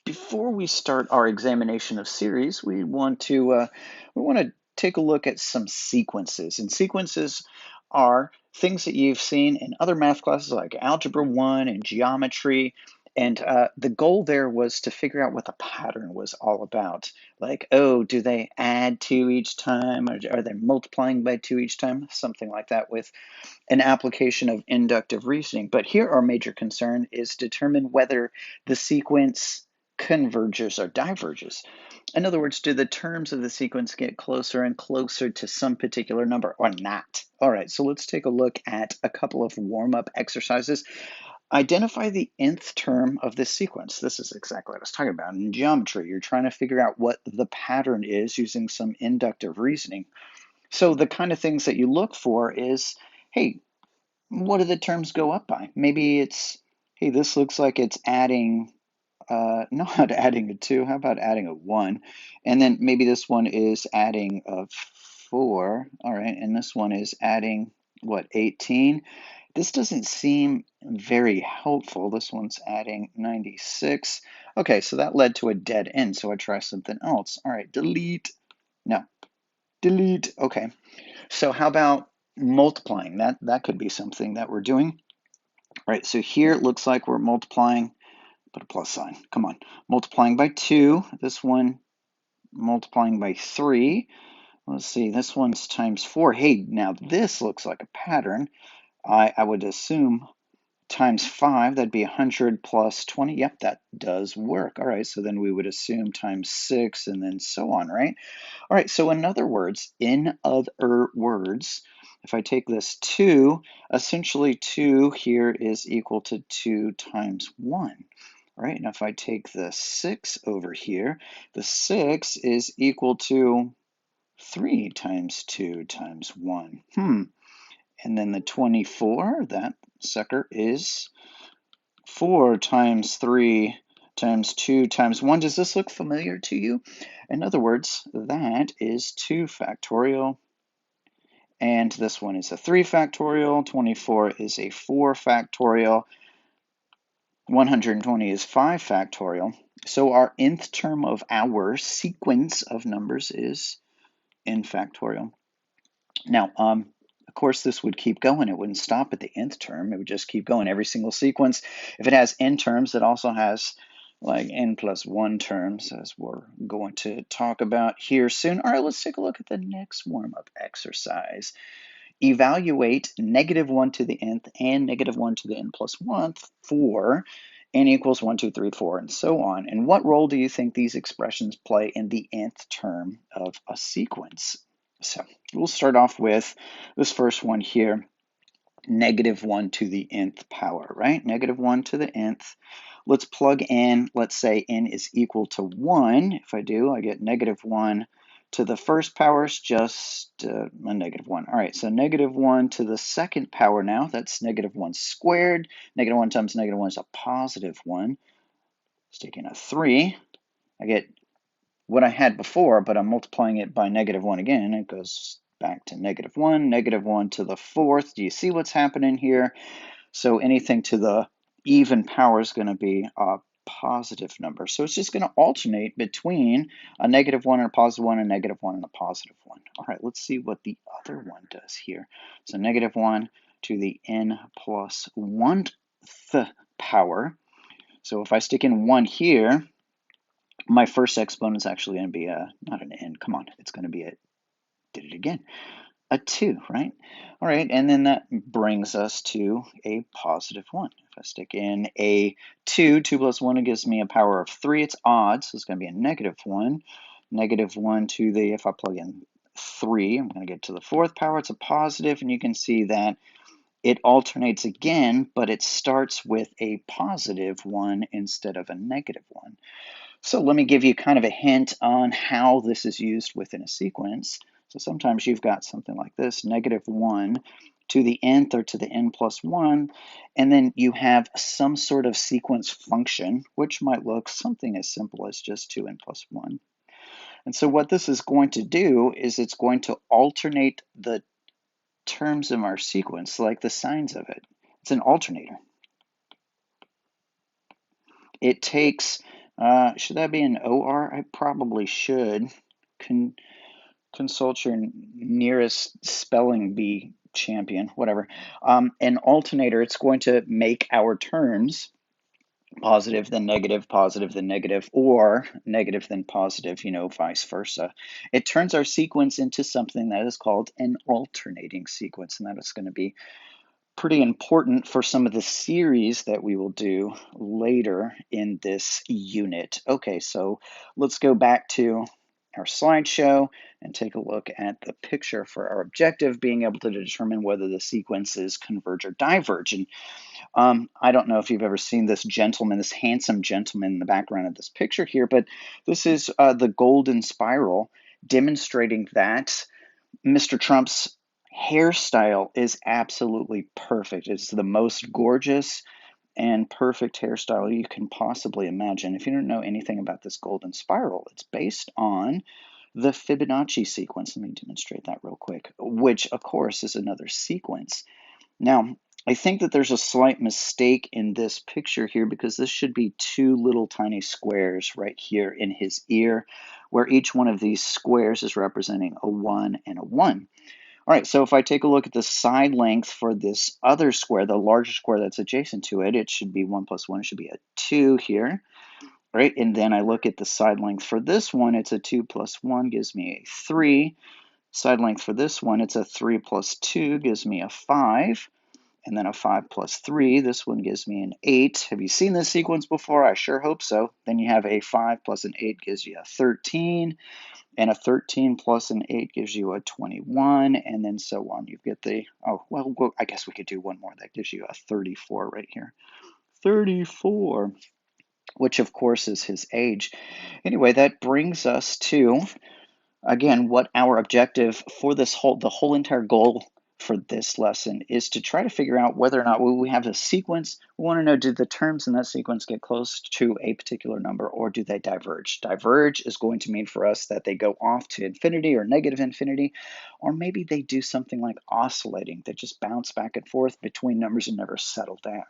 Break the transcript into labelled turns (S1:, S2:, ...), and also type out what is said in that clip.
S1: before we start our examination of series, we want to take a look at some sequences. And sequences are things that you've seen in other math classes like Algebra 1 and geometry. And the goal there was to figure out what the pattern was all about. Like, oh, do they add 2 each time? Or are they multiplying by 2 each time? Something like that with an application of inductive reasoning. But here our major concern is determine whether the sequence converges or diverges. In other words, do the terms of the sequence get closer and closer to some particular number or not? All right, so let's take a look at a couple of warm-up exercises. Identify the nth term of this sequence. This is exactly what I was talking about in geometry. You're trying to figure out what the pattern is using some inductive reasoning. So the kind of things that you look for is, hey, what do the terms go up by? Maybe it's, hey, this looks like it's adding, not adding a 2, how about adding a 1? And then maybe this one is adding a 4, all right, and this one is adding, what, 18? This doesn't seem very helpful. This one's adding 96. Okay, so that led to a dead end, so I try something else. All right, delete. No, delete. Okay, so how about multiplying? That could be something that we're doing. Right, so here it looks like we're multiplying, put a plus sign, come on. Multiplying by 2, this one multiplying by 3. Let's see, this one's times 4. Hey, now this looks like a pattern. I would assume times 5, that'd be 100 plus 20. Yep, that does work. All right, so then we would assume times 6 and then so on, right? All right, so in other words, if I take this 2, essentially 2 here is equal to 2 times 1. Right, and if I take the 6 over here, the 6 is equal to 3 times 2 times 1. And then the 24, that sucker is 4 times 3 times 2 times 1. Does this look familiar to you? In other words, that is 2 factorial. And this one is a 3 factorial. 24 is a 4 factorial. 120 is 5 factorial. So our nth term of our sequence of numbers is n factorial. Now, of course, this would keep going. It wouldn't stop at the nth term. It would just keep going. Every single sequence, if it has n terms, it also has like n plus 1 terms, as we're going to talk about here soon. All right, let's take a look at the next warm-up exercise. Evaluate -1 to the nth and -1 to the n plus 1 for n equals 1, 2, 3, 4, and so on. And what role do you think these expressions play in the nth term of a sequence? So we'll start off with this first one here, -1 to the nth power, right? -1 to the nth. Let's plug in, let's say n is equal to 1. If I do, I get -1 to the first power is just a -1. All right, so -1 to the second power now, that's -1 squared. -1 times -1 is a +1. Sticking a 3, I get what I had before, but I'm multiplying it by -1 again. It goes back to -1, -1 to the fourth. Do you see what's happening here? So anything to the even power is going to be a positive number. So it's just going to alternate between a -1 and a +1, a -1 and a +1. All right, let's see what the other one does here. So -1 to the n plus 1th power. So if I stick in 1 here, my first exponent is actually going to be not an n, come on, it's going to be did it again, a 2, right? All right, and then that brings us to a +1. If I stick in a 2, 2 plus 1, it gives me a power of 3. It's odd, so it's going to be a -1. -1 to the, if I plug in 3, I'm going to get to the fourth power. It's a positive, and you can see that it alternates again, but it starts with a +1 instead of a -1. So let me give you kind of a hint on how this is used within a sequence. So sometimes you've got something like this, -1 to the nth or to the n plus 1, and then you have some sort of sequence function, which might look something as simple as just 2n plus 1. And so what this is going to do is it's going to alternate the terms of our sequence, like the signs of it. It's an alternator. It takes Should that be an OR? I probably should. Con consult your nearest spelling bee champion, whatever. An alternator, it's going to make our terms positive then negative, or negative then positive, vice versa. It turns our sequence into something that is called an alternating sequence, and that is going to be pretty important for some of the series that we will do later in this unit. Okay, so let's go back to our slideshow and take a look at the picture for our objective, being able to determine whether the sequences converge or diverge. And I don't know if you've ever seen this gentleman, this handsome gentleman in the background of this picture here, but this is the golden spiral demonstrating that Mr. Trump's hairstyle is absolutely perfect. It's the most gorgeous and perfect hairstyle you can possibly imagine. If you don't know anything about this golden spiral, it's based on the Fibonacci sequence. Let me demonstrate that real quick, which of course is another sequence. Now, I think that there's a slight mistake in this picture here because this should be two little tiny squares right here in his ear, where each one of these squares is representing a 1 and a 1. All right, so if I take a look at the side length for this other square, the larger square that's adjacent to it, it should be 1 plus 1, it should be a 2 here, right? And then I look at the side length for this one, it's a 2 plus 1 gives me a 3. Side length for this one, it's a 3 plus 2 gives me a 5. And then a 5 plus 3, this one gives me an 8. Have you seen this sequence before? I sure hope so. Then you have a 5 plus an 8 gives you a 13. And a 13 plus an 8 gives you a 21, and then so on. You get the, oh, well, I guess we could do one more. That gives you a 34 right here. 34, which of course is his age. Anyway, that brings us to, again, what our objective for the whole entire goal for this lesson is to try to figure out whether or not we have a sequence. We want to know, do the terms in that sequence get close to a particular number, or do they diverge? Diverge is going to mean for us that they go off to infinity or negative infinity, or maybe they do something like oscillating. They just bounce back and forth between numbers and never settle down.